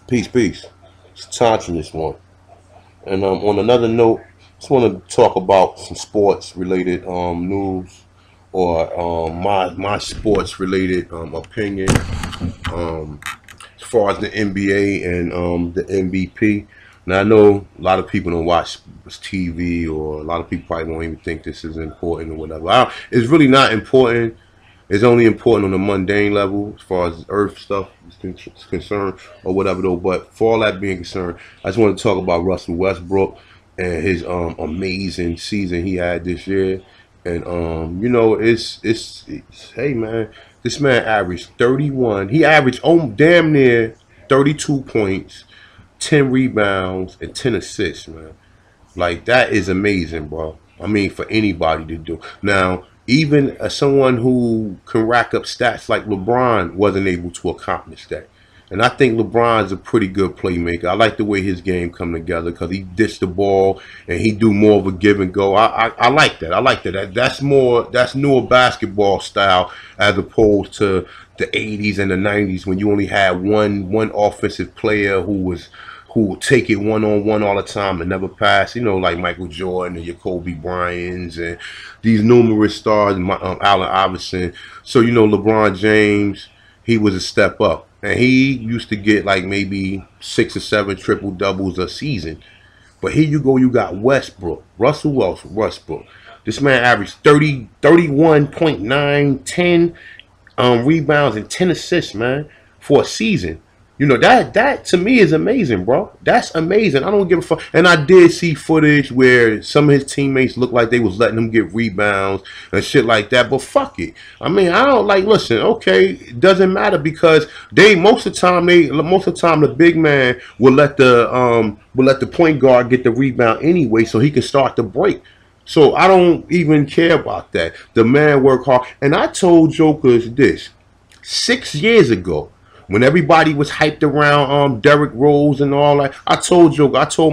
Peace, peace. It's Tantra this one. And on another note, just want to talk about some sports related news or my sports related opinion as far as the NBA and the MVP. Now I know a lot of people don't watch TV, or a lot of people probably won't even think this is important or whatever. It's really not important. It's only important on the mundane level as far as Earth stuff is concerned or whatever though. But for all that being concerned, I just want to talk about Russell Westbrook and his amazing season he had this year. And it's hey man, this man averaged 31. He averaged damn near 32 points, 10 rebounds, and 10 assists, man. Like, that is amazing, bro. I mean, for anybody to do. Now, even someone who can rack up stats like LeBron wasn't able to accomplish that. And I think LeBron's a pretty good playmaker. I like the way his game come together because he dished the ball and he do more of a give and go. I like that. I like that. That's newer basketball style as opposed to the 80s and the 90s when you only had one offensive player who would take it one-on-one all the time and never pass, like Michael Jordan and your Kobe Bryants and these numerous stars, Allen Iverson. So, LeBron James, he was a step up. And he used to get like maybe 6 or 7 triple doubles a season. But here you go, you got Russell Westbrook. This man averaged 31.9, 10 rebounds and 10 assists, man, for a season. That to me is amazing, bro. That's amazing. I don't give a fuck. And I did see footage where some of his teammates looked like they was letting him get rebounds and shit like that. But fuck it. I mean, I don't listen, okay, it doesn't matter because most of the time the big man will let the point guard get the rebound anyway so he can start the break. So I don't even care about that. The man work hard. And I told Jokers this 6 years ago. When everybody was hyped around Derrick Rose and all that, I told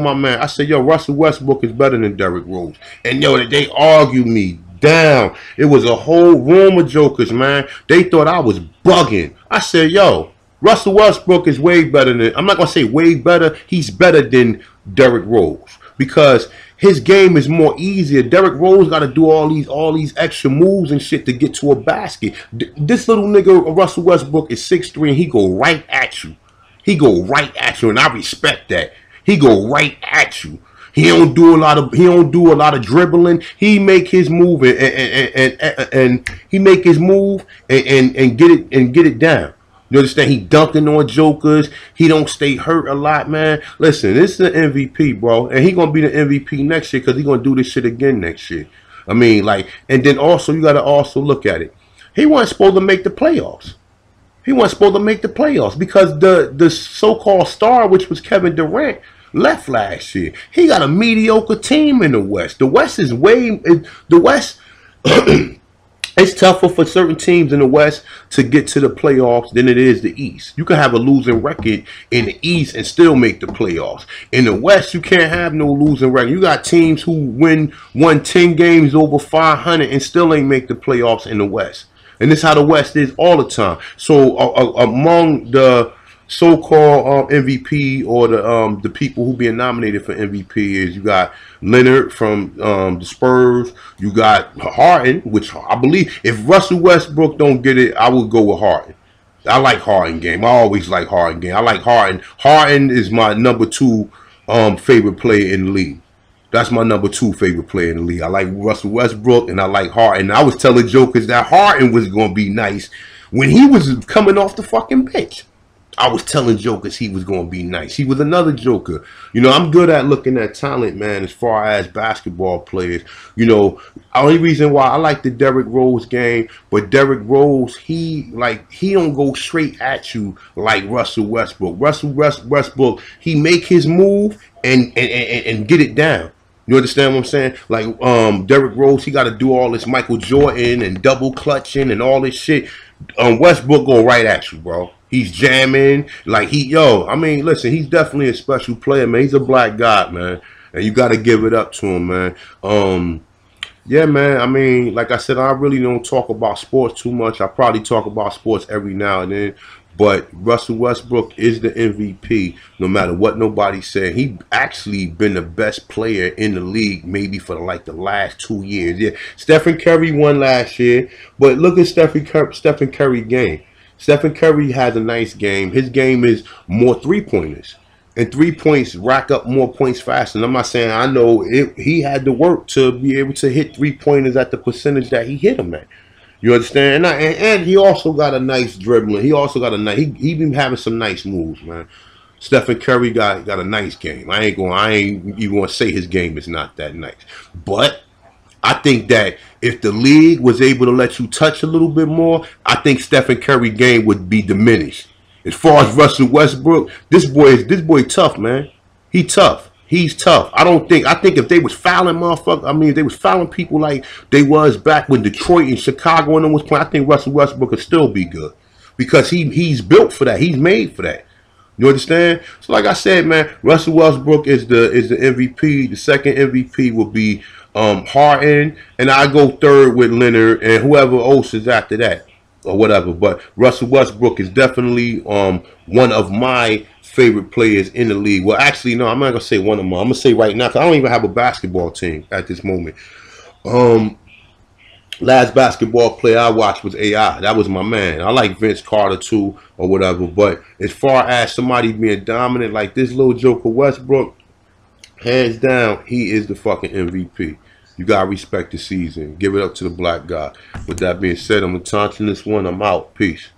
my man, I said, yo, Russell Westbrook is better than Derrick Rose. And yo, they argued me down. It was a whole room of jokers, man. They thought I was bugging. I said, yo, Russell Westbrook is way better than, I'm not going to say way better, he's better than Derrick Rose. Because his game is more easier. Derrick Rose got to do all these extra moves and shit to get to a basket. This little nigga, Russell Westbrook, is 6'3", and he go right at you. He go right at you, and I respect that. He go right at you. He don't do a lot of dribbling. He make his move and he make his move and get it down. You understand? He dunking on jokers. He don't stay hurt a lot, man. Listen, this is the MVP, bro. And he going to be the MVP next year because he going to do this shit again next year. I mean, and then also, you got to also look at it. He wasn't supposed to make the playoffs. He wasn't supposed to make the playoffs because the so-called star, which was Kevin Durant, left last year. He got a mediocre team in the West. The West is the West... It's tougher for certain teams in the West to get to the playoffs than it is the East. You can have a losing record in the East and still make the playoffs. In the West, you can't have no losing record. You got teams who won 10 games over 500 and still ain't make the playoffs in the West. And this is how the West is all the time. So among the so-called MVP or the people who being nominated for MVP is you got Leonard from the Spurs, you got Harden, which I believe if Russell Westbrook don't get it, I would go with Harden. I like Harden game. I always like Harden game. I like Harden. Harden is my number 2 favorite player in the league. That's my number 2 favorite player in the league. I like Russell Westbrook and I like Harden. I was telling jokers that Harden was going to be nice when he was coming off the fucking bench. I was telling jokers he was going to be nice. He was another joker. I'm good at looking at talent, man, as far as basketball players. Only reason why I like the Derrick Rose game, but Derrick Rose, he don't go straight at you like Russell Westbrook. Russell Westbrook, he make his move and get it down. You understand what I'm saying? Like Derrick Rose, he got to do all this Michael Jordan and double clutching and all this shit. Westbrook go right at you, bro. He's jamming. I mean, listen, he's definitely a special player, man. He's a black god, man. And you got to give it up to him, man. Yeah, man. I mean, like I said, I really don't talk about sports too much. I probably talk about sports every now and then. But Russell Westbrook is the MVP, no matter what nobody said. He actually been the best player in the league, maybe for like the last 2 years. Yeah, Stephen Curry won last year, but look at Stephen Curry game. Stephen Curry has a nice game. His game is more 3-pointers. And 3 points rack up more points faster. And I'm not saying I know he had to work to be able to hit 3-pointers at the percentage that he hit them at. You understand? And he also got a nice dribbling. He also got a nice. He been having some nice moves, man. Stephen Curry got a nice game. I ain't even gonna say his game is not that nice, but I think that if the league was able to let you touch a little bit more, I think Stephen Curry game would be diminished. As far as Russell Westbrook, this boy tough, man. He tough. He's tough. I think if they was fouling motherfuckers, I mean if they was fouling people like they was back when Detroit and Chicago and them was playing, I think Russell Westbrook could still be good. Because he's built for that. He's made for that. You understand? So like I said, man, Russell Westbrook is the MVP. The second MVP will be Harden, and I go third with Leonard and whoever else is after that or whatever. But Russell Westbrook is definitely one of my favorite players in the league. Well, actually, no, I'm not gonna say one of them. I'm gonna say right now because I don't even have a basketball team at this moment. Last basketball player I watched was AI. That was my man. I like Vince Carter too or whatever. But as far as somebody being dominant like this little joker Westbrook, hands down, he is the fucking MVP. You gotta respect the season. Give it up to the black guy. With that being said, I'm gonna taunting this one. I'm out. Peace.